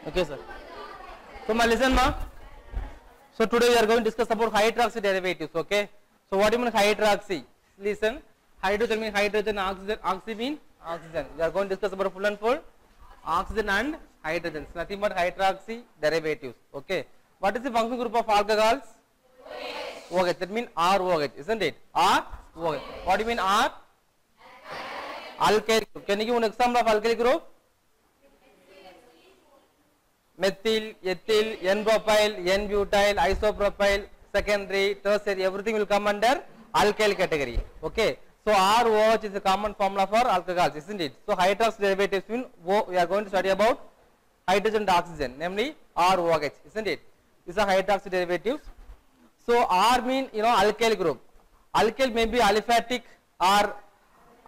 Okay, sir. So, ma listen, ma. So, today we are going to discuss about hydroxy derivatives. Okay. So, what do you mean hydroxy? Listen. Hydrogen means hydrogen, oxygen. Oxy means oxygen. We are going to discuss about full and full oxygen and hydrogen. So, nothing but hydroxy derivatives. Okay. What is the functional group of alcohols? OH. That means ROH, isn't it? ROH. What do you mean R? Alkyl group. Can you give an example of alkyl group? Methyl, ethyl, N-propyl, N-butyl, isopropyl, secondary, tertiary, everything will come under alkyl category. Okay. So, ROH is a common formula for alcohols, isn't it? So, hydroxy derivatives mean we are going to study about hydrogen and oxygen, namely ROH, isn't it? These are hydroxy derivatives. So, R mean alkyl group. Alkyl may be aliphatic or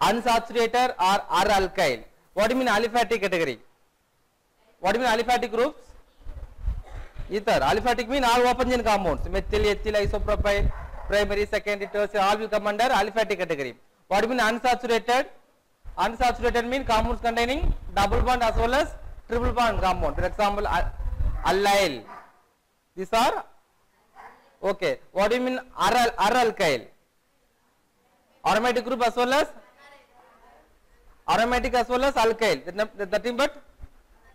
unsaturated or R-alkyl. What do you mean aliphatic category? What do you mean aliphatic groups? Ether. Aliphatic mean all open chain compounds. Methyl, ethyl, isopropyl, primary, secondary, tertiary, all will come under aliphatic category. What do you mean unsaturated? Unsaturated mean compounds containing double bond as well as triple bond compound. For example, allyl. These are okay. What do you mean R-alkyl? Aromatic group as well as alkyl. Nothing but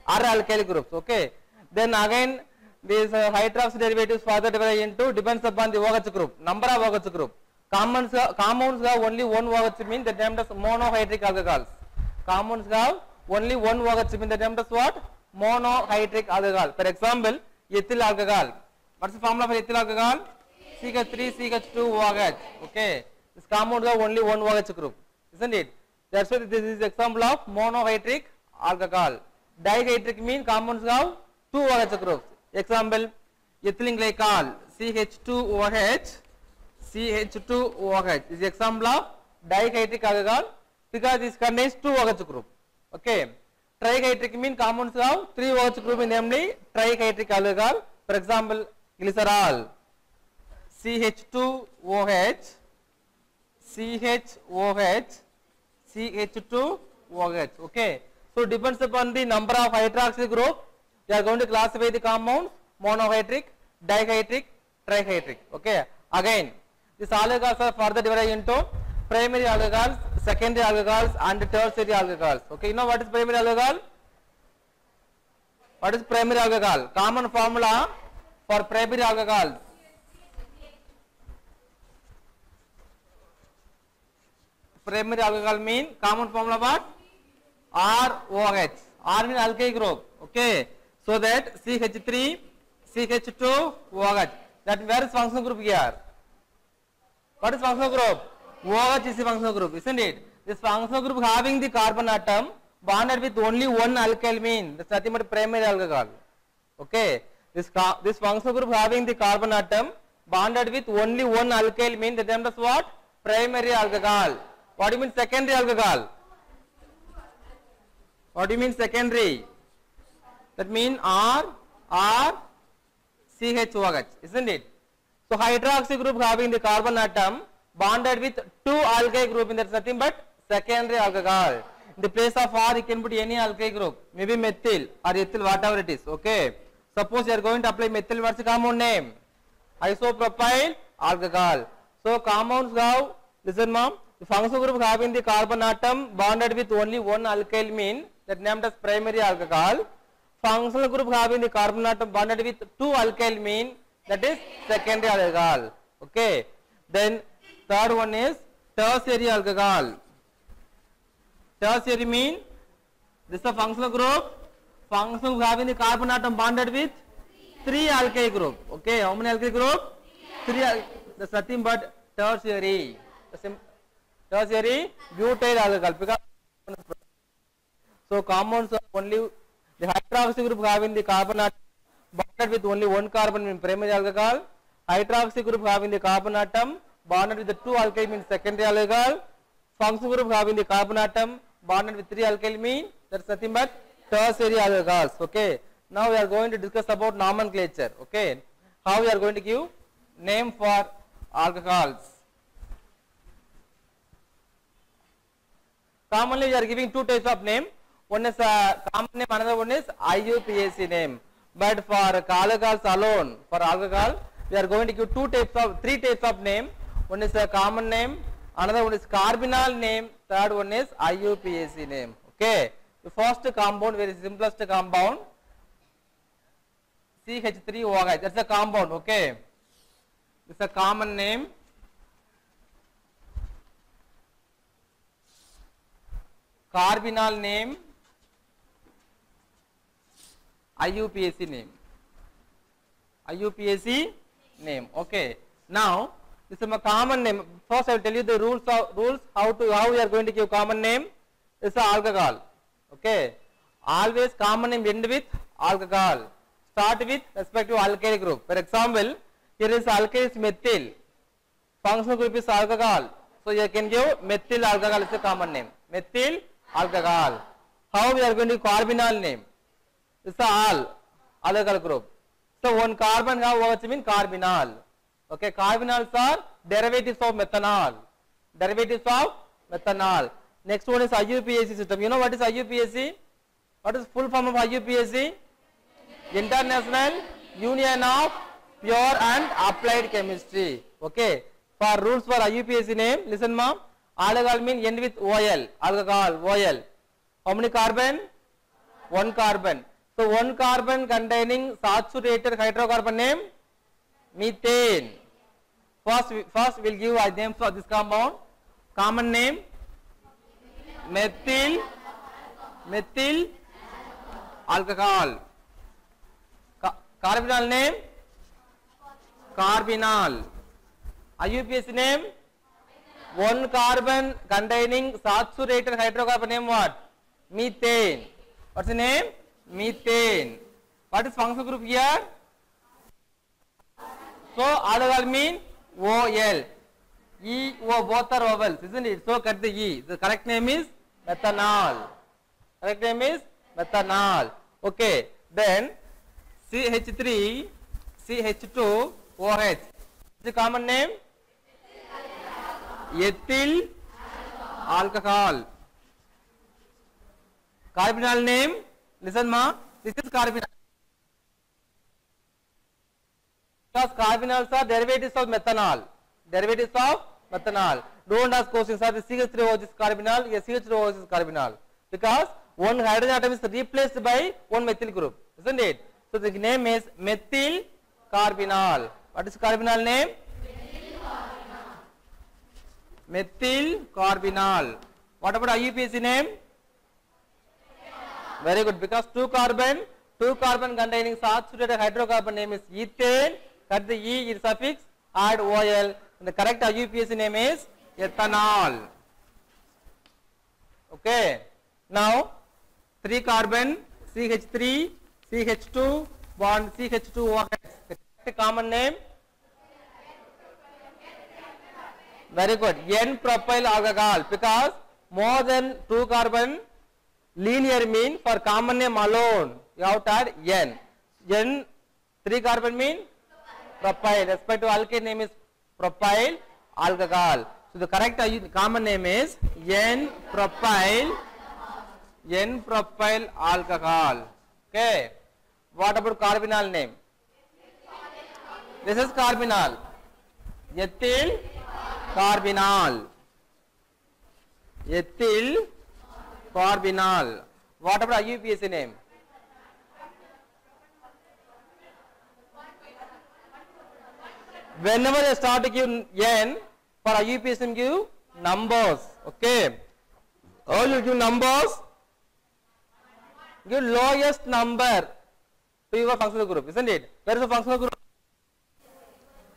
R-alkyl groups. Okay. Then again, these hydroxy derivatives further divided into depends upon the OH group, number of OH group. Compounds have only one OH mean that named as monohydric alcohols. Compounds have only one OH mean that named as what? Monohydric alcohol. For example, ethyl alcohol. What's the formula for ethyl alcohol? CH3 CH2 OH. Okay. This compound have only one OH group, isn't it? That's why this is example of monohydric alcohol. Dihydric mean compounds have two OH groups. Example, ethylene glycol CH2OH. CH2OH is the example of dihydric alcohol because this contains two OH group. Okay. Trihydric mean compounds have three OH group, namely trihydric alcohol. For example, glycerol CH2OH. CH2OH. Okay. So, depends upon the number of hydroxy group, we are going to classify the compounds monohydric, dihydric, trihydric. Okay. Again, these alcohols are further divided into primary alcohols, secondary alcohols and tertiary alcohols. Okay. You know what is primary alcohol? What is primary alcohol? Common formula for primary alcohols. Primary alcohol mean common formula what? ROH. R mean alkyl group. Okay. So that CH3, CH2OH. That where is functional group here? What is functional group? OH is the functional group, isn't it? This functional group having the carbon atom bonded with only one alkyl mean that's nothing but primary alcohol. Okay. This functional group having the carbon atom bonded with only one alkyl mean that name is what? Primary alcohol. What do you mean secondary alcohol? What do you mean secondary? That means CHOH, isn't it? So hydroxy group having the carbon atom bonded with two alkyl group, and that's nothing but secondary alcohol. In the place of R, you can put any alkyl group, maybe methyl or ethyl, whatever it is. Okay. Suppose you are going to apply methyl, what's the compound name? Isopropyl alcohol. So compounds have, listen ma'am, the functional group having the carbon atom bonded with only one alkyl mean that named as primary alcohol. Functional group having the carbon atom bonded with two alkyl mean that is secondary alcohol. Okay. Then third one is tertiary alcohol. Tertiary mean this is a functional group. Functional group having the carbon atom bonded with three alkyl group. Okay. How many alkyl group? Three. That's nothing but tertiary. Tertiary butyl alcohol. Because so compounds are only the hydroxy group having the carbon atom bonded with only one carbon means primary alcohol. Hydroxy group having the carbon atom bonded with the two alkyl means secondary alcohol. Functional group having the carbon atom bonded with three alkyl mean that's nothing but tertiary alcohols. Okay. Now we are going to discuss about nomenclature. Okay. How we are going to give name for alcohols. Commonly we are giving two types of name. One is a common name, another one is IUPAC name. But for alcohols alone, for alcohol, we are going to give three types of name. One is a common name, another one is carbonyl name, third one is IUPAC name. Okay. The first compound, very simplest compound, CH3OH. That's a compound. Okay. It's a common name. Carbonyl name, IUPAC name. IUPAC name. Okay. Now this is a common name. First I will tell you the rules how we are going to give common name. This is alcohol. Okay. Always common name end with alcohol. Start with respective alkyl group. For example, here is alkyl is methyl. Functional group is alcohol. So you can give methyl alcohol is a common name. Methyl alcohol. How we are going to carbonyl name? This is alcohol group. So one carbon have what mean carbonyl. Okay, carbonyls are derivatives of methanol. Derivatives of methanol. Next one is IUPAC system. You know what is IUPAC? What is full form of IUPAC? International Union of Pure and Applied Chemistry. Okay. For rules for IUPAC name, listen ma'am. Alcohol mean end with OL. Alcohol, OL. How many carbon? One carbon. So one carbon containing saturated hydrocarbon name? Methane. First we'll give a name for this compound. Common name? Methyl alcohol. Carbonyl name? Carbonyl. IUPAC name? One carbon containing saturated hydrocarbon name what? Methane. What's the name? Methane. What is functional group here? So alcohol mean OL. E, O both are vowels, isn't it? So cut the E. The correct name is methanol. Correct name is methanol. Okay. Then CH3, CH2, OH. The common name? Ethyl alcohol. Carbonyl name? Listen ma, this is carbonyl. Because carbonyls are derivatives of methanol. Derivatives of methanol. Don't ask questions, sir, the CH3OH is carbonyl, yes, CH2OH is carbonyl. Because one hydrogen atom is replaced by one methyl group, isn't it? So the name is methyl carbonyl. What is carbonyl name? Methyl carbonyl. What about IUPAC name? Very good, because two carbon containing saturated hydrocarbon name is ethane. Cut the E is suffix, add OL. And the correct IUPAC name is ethanol. Okay. Now 3 carbon CH3, CH2 bond CH2OH. The common name? Very good. N-propyl alcohol, because more than 2 carbon linear mean for common name alone you have to add N. N 3 carbon mean propyl. Respective alkane name is propyl alcohol. So the correct common name is N-propyl alcohol. Okay. What about carbonyl name? This is carbonyl. Ethyl carbonyl. Ethyl carbonyl. What about IUPAC name? Whenever you start to give N, for IUPAC give numbers. Okay. All you give numbers, give lowest number to your functional group, isn't it? Where is the functional group?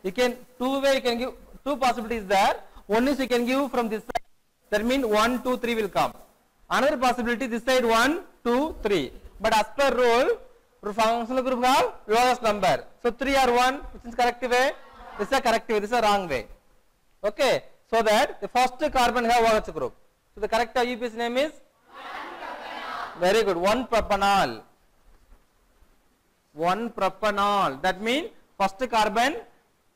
You can you can give two possibilities there. One is you can give from this side. That means 1, 2, 3 will come. Another possibility this side 1, 2, 3. But as per rule, functional group have lowest number. So 3 or 1, which is correct way. This is a correct way. This is a wrong way. Okay. So that the first carbon have OH group. So the correct IUPAC name is? 1-propanol. Very good. 1-propanol. 1-propanol. That means first carbon,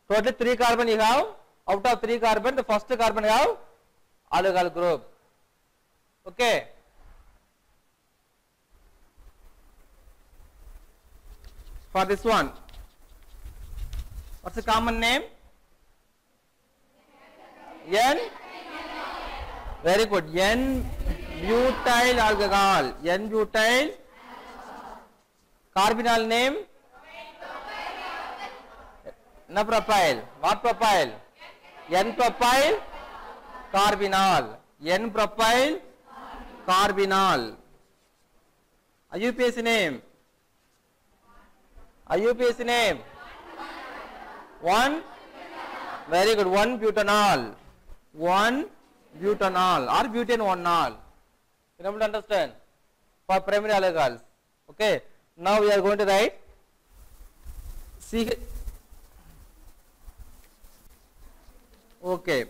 total 3 carbon you have. Out of 3 carbon, the first carbon you have alcohol group. Okay. for this one? What's the common name? N. Very good. N-butyl alcohol. N-butyl. Carbonyl name? N-propyl. What propyl? N-propyl carbonyl. N-propyl carbonyl. IUPAC name? IUPAC name? 1. Very good. 1-butanol. 1-butanol or butane-1-ol. You able to understand? For primary alcohols. Okay. Now we are going to write CH. Okay.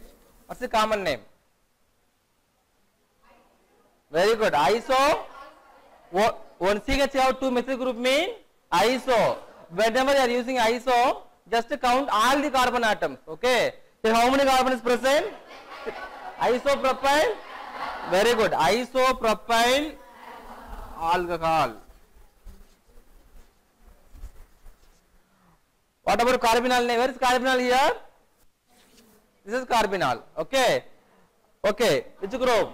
What's the common name? Very good. Iso. One CH have 2 methyl group mean iso. Whenever you are using iso, just count all the carbon atoms. Okay. So how many carbon is present? Isopropyl. Very good. Isopropyl alcohol. What about carbonyl name? Where is carbonyl here? This is carbonyl. Okay. Okay. Which group?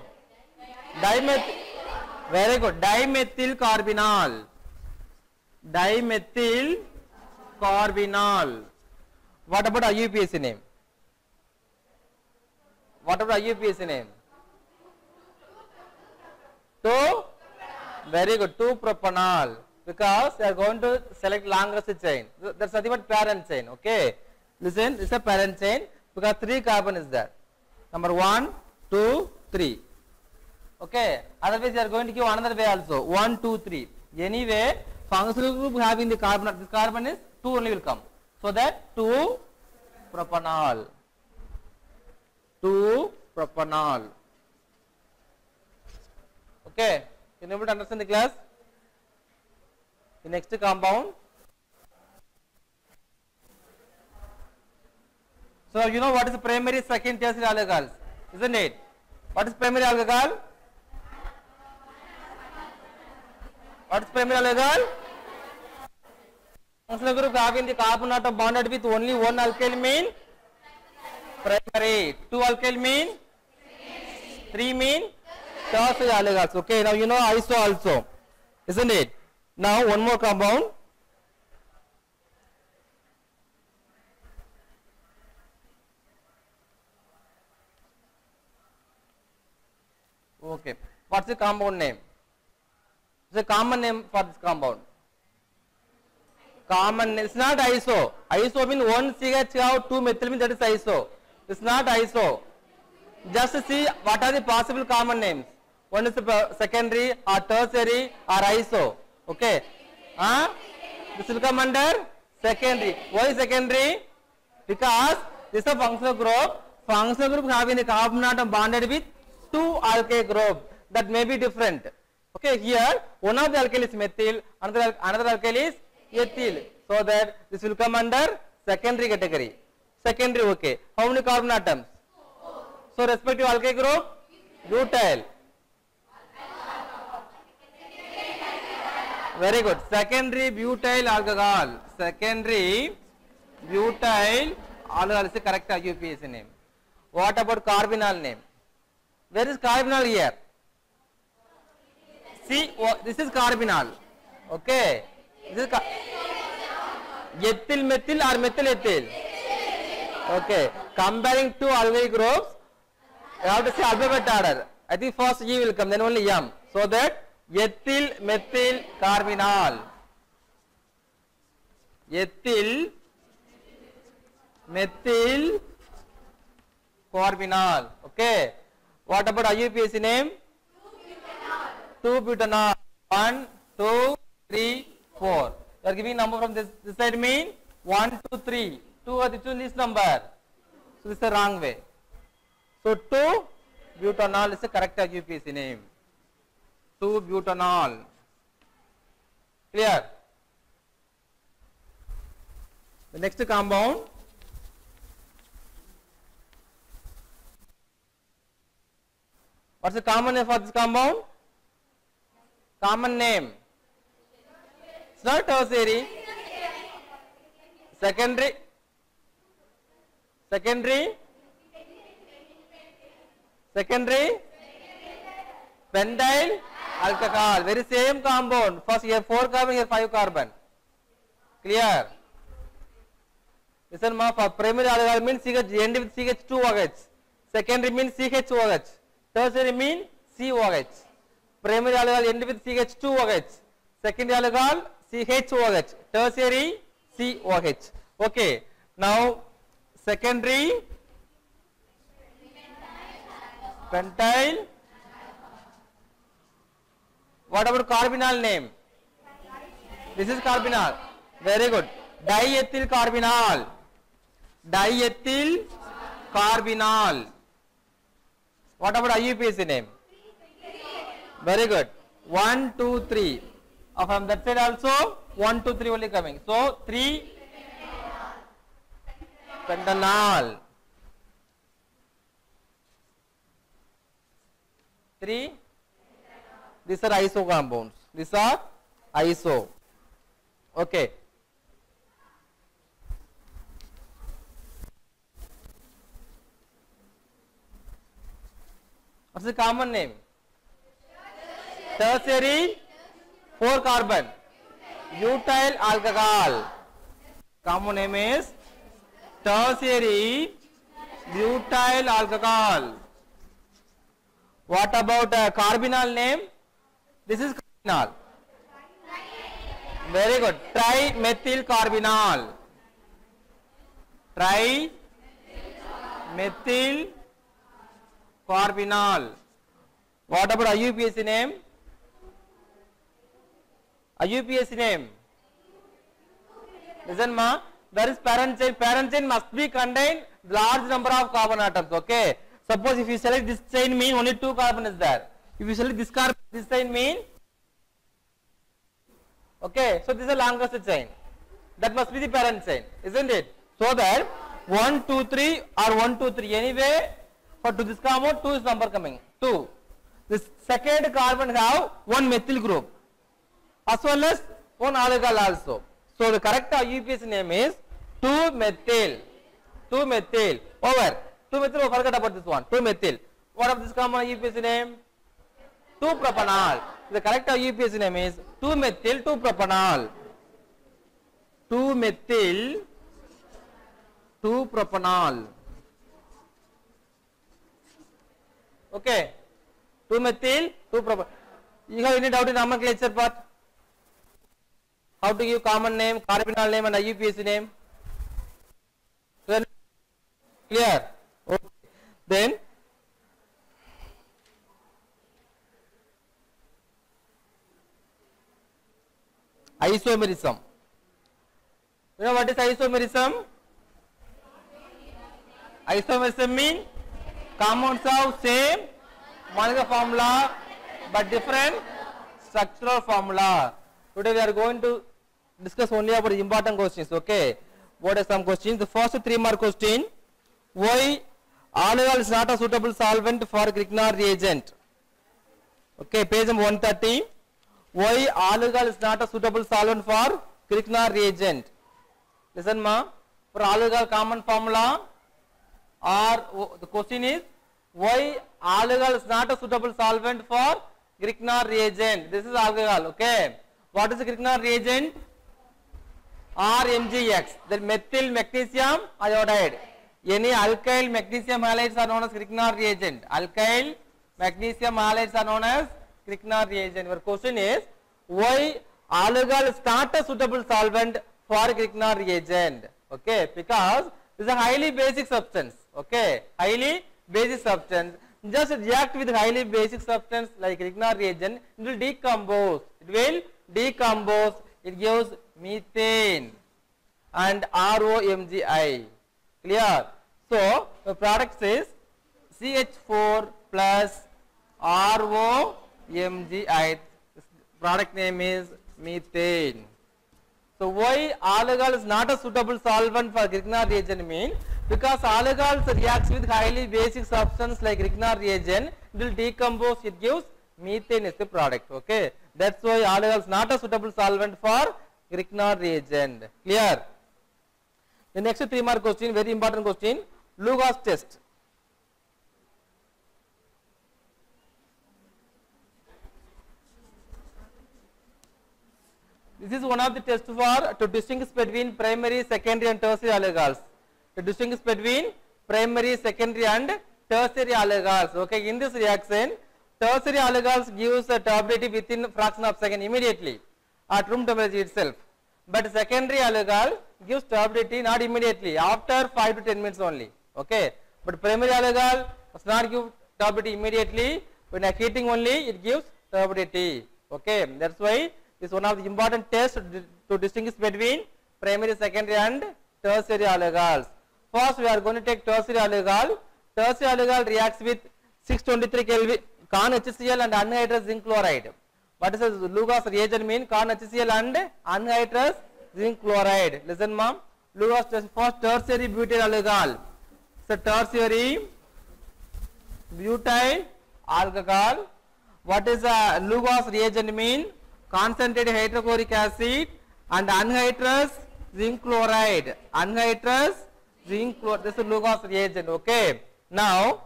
Dimethyl. Very good. Dimethyl carbonyl. Dimethyl carbonyl. What about IUPAC name? What about IUPAC name? 2. Very good. 2-propanol. Because they are going to select longer chain. That's nothing but parent chain. Okay. Listen, this is a parent chain because 3 carbon is there. Number 1, 2, 3. Okay. Otherwise, they are going to give another way also. 1, 2, 3. Anyway, functional group having the carbon. This carbon is 2 only will come. So that 2-propanol. 2-propanol. Okay. Can you able to understand the class? The next compound. So you know what is primary, second, tertiary alcohols, isn't it? What is primary alcohol? What is primary alcohol? Functional group having the carbon atom bonded with only one alkyl mean primary. 2 alkyl mean 3 mean tertiary alcohols. Okay. Now you know iso also, isn't it? Now one more compound. Okay. What's the compound name? It's a common name for this compound. Common name. It's not iso. Iso means 1 CH have 2 methyl means that is iso. It's not iso. Just see what are the possible common names. One is secondary or tertiary or iso. Okay. This will come under secondary. Why secondary? Because this is a functional group. Functional group having a carbon atom bonded with 2 alkyl group. That may be different. Okay. Here one of the alkyl is methyl, another alkyl is ethyl. So that this will come under secondary category. Secondary. Okay. How many carbon atoms? So respective alkyl group, butyl. Very good. Secondary butyl alcohol. Secondary butyl alcohol is the correct IUPAC name. What about carbonyl name? Where is carbonyl here? See, this is carbonyl. Okay. This is ethyl methyl or methyl ethyl. Okay. Comparing 2 alkyl groups, you have to say alphabet order. I think first E will come, then only M. So that ethyl methyl carbonyl. Ethyl methyl carbonyl. Okay. What about IUPAC name? 2-butanol. 1, 2, 3, 4. You are giving number from this side mean 1, 2, 3. 2 are the 2 least number. So this is the wrong way. So 2-butanol is the correct IUPAC name. 2-butanol. Clear? The next compound. What's the common name for this compound? Common name. It's not tertiary. Secondary pentyl alcohol. Very same compound. First here 4 carbon, here 5 carbon. Clear? Listen ma, for primary alcohol means CH end with CH2OH. Secondary means CHOH. Tertiary means COH. Primary alcohol end with CH2OH. Secondary alcohol CHOH. Tertiary COH. Okay. Now secondary pentyl. What about carbonyl name? This is carbonyl. Very good. Diethyl carbonyl. Diethyl carbonyl. What about IUPAC name? Very good. 1, 2, 3. From that side also 1, 2, 3 only coming. So 3 pentanol. 3. These are iso compounds. These are iso. Okay. What's the common name? Tertiary 4 carbon butyl alcohol. Common name is tertiary butyl alcohol. What about carbonyl name? This is carbonyl. Very good. Trimethyl carbonyl. Trimethyl carbonyl. What about IUPAC name? IUPAC name. Listen ma, there is parent chain. Parent chain must be contain large number of carbon atoms. Okay. Suppose if you select this chain mean only 2 carbon is there. If you select this carbon, this chain mean. Okay. So this is the longest chain. That must be the parent chain, isn't it? So that 1, 2, 3 or 1, 2, 3. Anyway, for to this compound 2 is number coming. 2. This second carbon have 1 methyl group as well as 1 alcohol also. So the correct IUPAC name is 2-methyl. 2-methyl. Over. 2-methyl. Oh, forget about this one. 2-methyl. What of this common IUPAC name? 2-propanol. The correct IUPAC name is 2-methyl 2-propanol. 2-methyl 2-propanol. Okay. 2-methyl 2-propanol. You have any doubt in nomenclature part? How to give common name, carbonyl name and IUPAC name? Clear? Okay. Then isomerism. You know what is isomerism? Isomerism means compounds of same molecular formula but different structural formula. Today we are going to discuss only about the important questions. Okay. What are some questions? The first 3 mark question. Why alcohol is not a suitable solvent for Grignard reagent? Okay. Page number 130. Why alcohol is not a suitable solvent for Grignard reagent? Listen ma. For alcohol common formula or the question is why alcohol is not a suitable solvent for Grignard reagent? This is alcohol. Okay. What is the Grignard reagent? RMgX. The methyl magnesium iodide. Any alkyl magnesium halides are known as Grignard reagent. Alkyl magnesium halides are known as Grignard reagent. Your question is why alcohol is not a suitable solvent for Grignard reagent? Okay, because this is a highly basic substance. Okay, highly basic substance. Just react with highly basic substance like Grignard reagent. It will decompose. It will decompose. It gives methane and ROMGI. Clear? So the product is CH4 plus ROMGI. Product name is methane. So why alcohol is not a suitable solvent for Grignard reagent mean? Because alcohol reacts with highly basic substance like Grignard reagent, it will decompose, it gives methane is the product. Okay, that's why alcohol is not a suitable solvent for Grignard reagent. Clear? The next 3 mark question, very important question, Lugos test. This is one of the tests for to distinguish between primary, secondary and tertiary alcohols. To distinguish between primary, secondary and tertiary alcohols. Okay, in this reaction, tertiary alcohols gives a turbidity within a fraction of a second immediately at room temperature itself. But secondary alcohol gives turbidity not immediately, after 5 to 10 minutes only. Okay, but primary alcohol does not give turbidity immediately. When heating only, it gives turbidity. Okay, that's why this is one of the important tests to distinguish between primary, secondary and tertiary alcohols. First, we are going to take tertiary alcohol. Tertiary alcohol reacts with 623 Kelvin corn HCl and anhydrous zinc chloride. What is the Lugos reagent mean? Corn HCl and anhydrous zinc chloride. Listen, ma'am. Lugos test for tertiary butyl alcohol. So tertiary butyl alcohol. What is a Lugos reagent mean? Concentrated hydrochloric acid and anhydrous zinc chloride. Anhydrous zinc chloride. This is Lugos reagent. Okay. Now,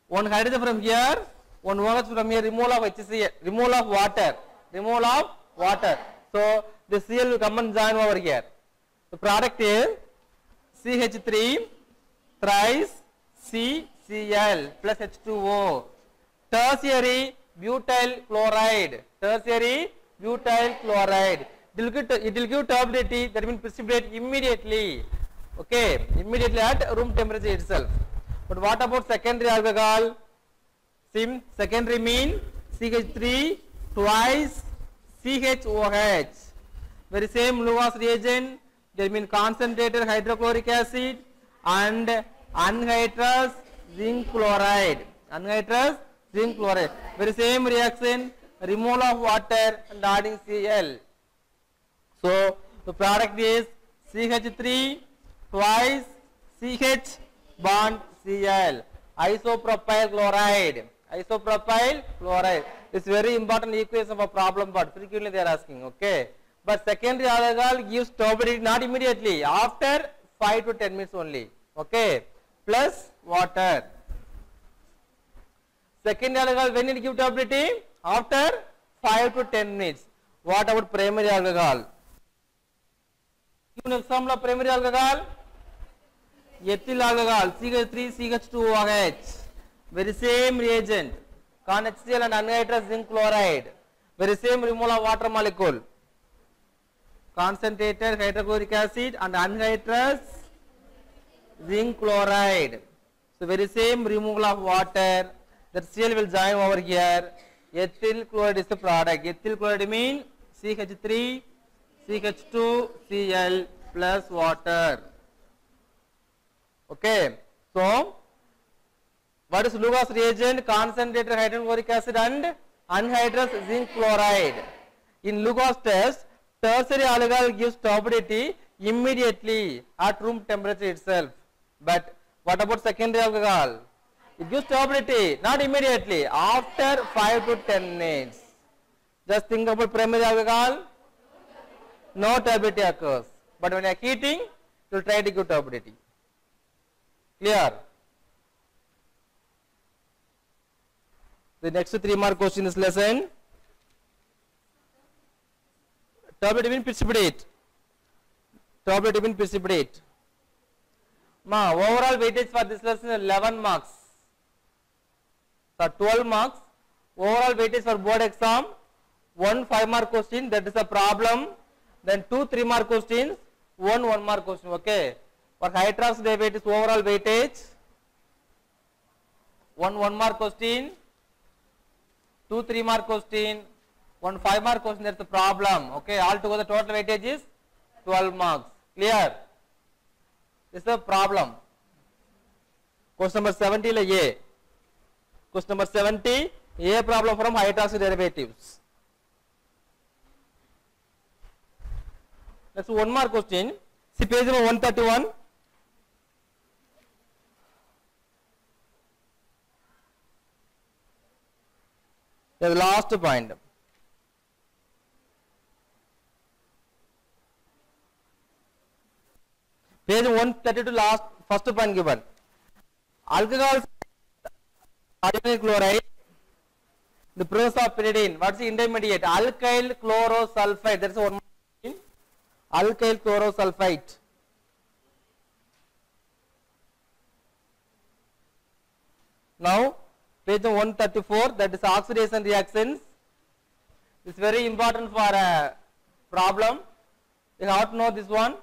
one hydrogen from here, one OH from here, removal of HCl, removal of water, removal of water. So the Cl will come and join over here. The product is CH3 thrice CCl plus H2O. Tertiary butyl chloride. Tertiary butyl chloride. It will give turbidity, that means precipitate immediately. Okay, immediately at room temperature itself. But what about secondary alcohol? Secondary mean CH3 twice CHOH. Very same Lugos reagent. They mean concentrated hydrochloric acid and anhydrous zinc chloride. Anhydrous zinc chloride. Very same reaction. Removal of water and adding Cl. So the product is CH3 twice CH bond Cl. Isopropyl chloride. Isopropyl chloride. It's very important equation for problem, but frequently they are asking. Okay. But secondary alcohol gives turbidity not immediately, after 5 to 10 minutes only. Okay. Plus water. Secondary alcohol, when it gives turbidity? After 5 to 10 minutes. What about primary alcohol? Give an example of primary alcohol. Ethyl alcohol, CH3 CH2OH. Very same reagent. Corn HCl and anhydrous zinc chloride. Very same removal of water molecule. Concentrated hydrochloric acid and anhydrous zinc chloride. So very same removal of water. That Cl will join over here. Ethyl chloride is the product. Ethyl chloride means CH3 CH2 Cl plus water. Okay. So what is Lugos reagent? Concentrated hydrochloric acid and anhydrous zinc chloride. In Lugos test, tertiary alcohol gives turbidity immediately at room temperature itself. But what about secondary alcohol? It gives turbidity not immediately, after 5 to 10 minutes. Just think about primary alcohol. No turbidity occurs. But when you are heating, it will try to give turbidity. Clear? The next 3 mark question is lesson. Turbidity means precipitate. Turbidity means precipitate. Ma, overall weightage for this lesson is 11 marks. So 12 marks. Overall weightage for board exam. 1 5 mark question, that is a problem. Then 2 3 mark questions. 1 mark question. Okay. For Hydroxy weightage, overall weightage. 1 mark question. 2 3 mark question. 1 5 mark question, that's the problem. Okay. Altogether total weightage is 12 marks. Clear? This is the problem. Question number 70 is A. Question number 70, A problem from hydroxy derivatives. Next 1 mark question. See page number 131. The last point. Page 132 last first point given. Alcohol hydrogen chloride. The process of pyridine. What is the intermediate? Alkyl chlorosulfide. That is one more. Alkyl chlorosulfide. Now, page 134, that is oxidation reactions. It's very important for a problem. You have to know this one.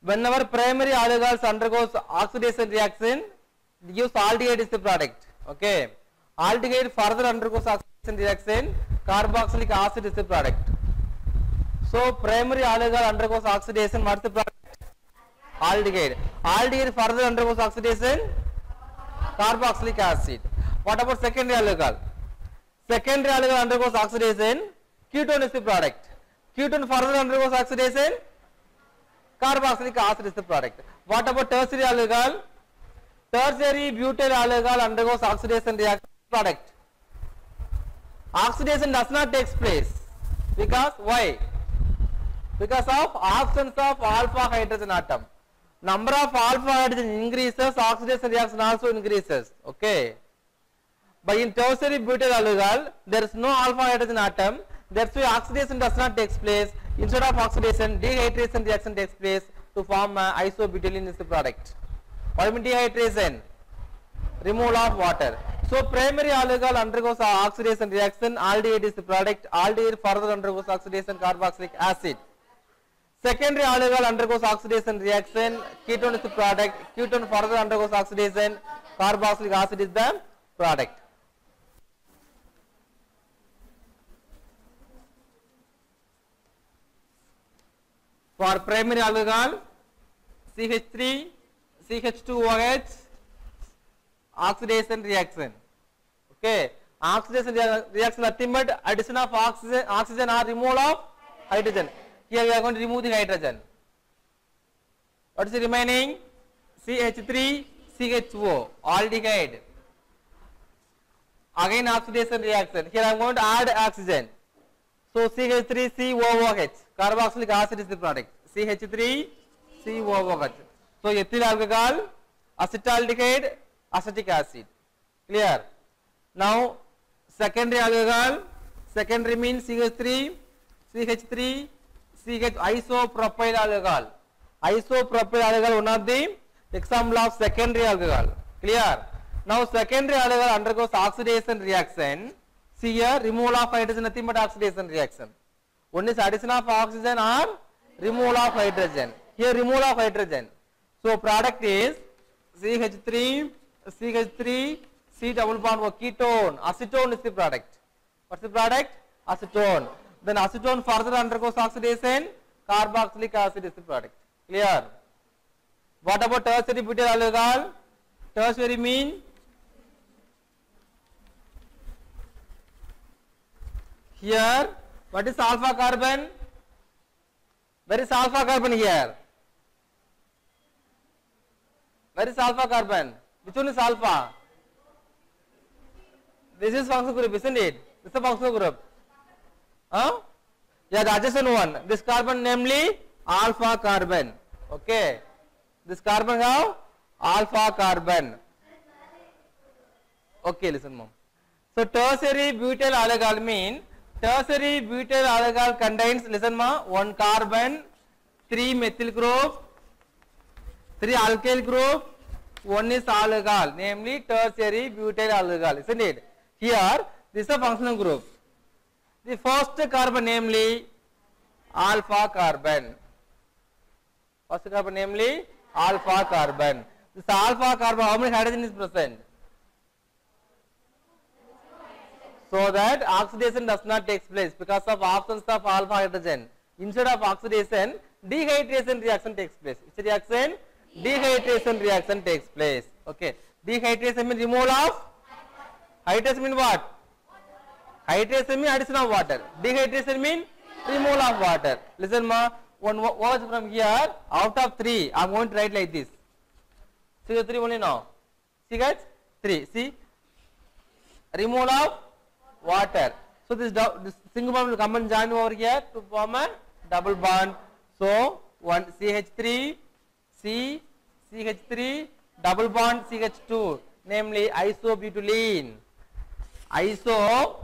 Whenever primary alcohols undergoes oxidation reaction, it gives aldehyde is the product. Okay. Aldehyde further undergoes oxidation reaction, carboxylic acid is the product. So, primary alcohol undergoes oxidation, what is the product? Aldehyde. Aldehyde further undergoes oxidation, carboxylic acid. What about secondary alcohol? Secondary alcohol undergoes oxidation, ketone is the product. Ketone further undergoes oxidation, carboxylic acid is the product. What about tertiary alcohol? Tertiary butyl alcohol undergoes oxidation reaction product. Oxidation does not take place because why? Because of absence of alpha hydrogen atom. Number of alpha hydrogen increases, oxidation reaction also increases. Okay. But in tertiary butyl alcohol, there is no alpha hydrogen atom. That's why oxidation does not take place. Instead of oxidation, dehydration reaction takes place to form isobutylene is the product. What do you mean dehydration? Removal of water. So primary alcohol undergoes oxidation reaction, aldehyde is the product. Aldehyde further undergoes oxidation, carboxylic acid. Secondary alcohol undergoes oxidation reaction, ketone is the product. Ketone further undergoes oxidation, carboxylic acid is the product. For primary alcohol, CH3, CH2OH, oxidation reaction. Okay, oxidation reaction nothing but addition of oxygen or removal of hydrogen. Here we are going to remove the hydrogen. What is the remaining? CH3, CHO, aldehyde. Again oxidation reaction. Here I am going to add oxygen. So CH3COOH, carboxylic acid is the product. CH3COOH. So ethyl alcohol, acetaldehyde, acetic acid. Clear? Now secondary alcohol, secondary means CH3, CH3, CH isopropyl alcohol. Isopropyl alcohol one of the example of secondary alcohol. Clear? Now secondary alcohol undergoes oxidation reaction. See here, removal of hydrogen nothing but oxidation reaction. One is addition of oxygen or removal of hydrogen. Here removal of hydrogen. So product is CH3, CH3, C double bond O, ketone. Acetone is the product. What's the product? Acetone. Then acetone further undergoes oxidation, carboxylic acid is the product. Clear? What about tertiary butyl alcohol? Tertiary mean here, what is alpha carbon? Where is alpha carbon here? Where is alpha carbon? Which one is alpha? This is functional group, isn't it? This is a functional group. Huh? Yeah, the adjacent one. This carbon namely alpha carbon. Okay. This carbon have alpha carbon. Okay, listen mom. So tertiary butyl alcohol mean tertiary butyl alcohol contains, listen ma, one carbon, 3 methyl group, 3 alkyl group, one is alcohol, namely tertiary butyl alcohol, isn't it? Here, this is a functional group. The first carbon namely alpha carbon. First carbon namely alpha carbon. This alpha carbon, how many hydrogen is present? So that oxidation does not take place because of absence of alpha hydrogen. Instead of oxidation, dehydration reaction takes place. Which reaction? Dehydration reaction takes place. Okay. Dehydration means removal of hydration means what? Hydration means addition of water. Dehydration means removal of water. Listen ma, one words from here, out of 3, I am going to write like this. See the 3 only now. See guys? 3. See? Removal of water. So this single bond will come and join over here to form a double bond. So one CH3, C, CH3, double bond CH2, namely isobutylene. Iso,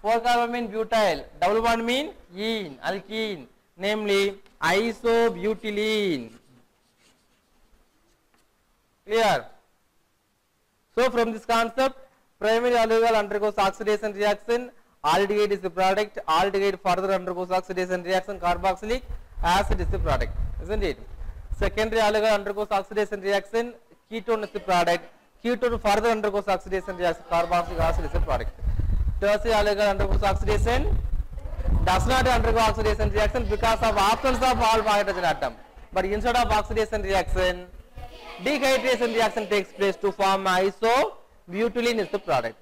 4 carbon mean butyl, double bond mean ene, alkene, namely isobutylene. Clear? So from this concept, primary alcohol undergoes oxidation reaction, aldehyde is the product, aldehyde further undergoes oxidation reaction, carboxylic acid is the product, isn't it? Secondary alcohol undergoes oxidation reaction, ketone is the product, ketone further undergoes oxidation reaction, carboxylic acid is the product. Tertiary alcohol undergoes oxidation, does not undergo oxidation reaction because of absence of all hydrogen atom. But instead of oxidation reaction, dehydration reaction takes place to form isobutylene is the product.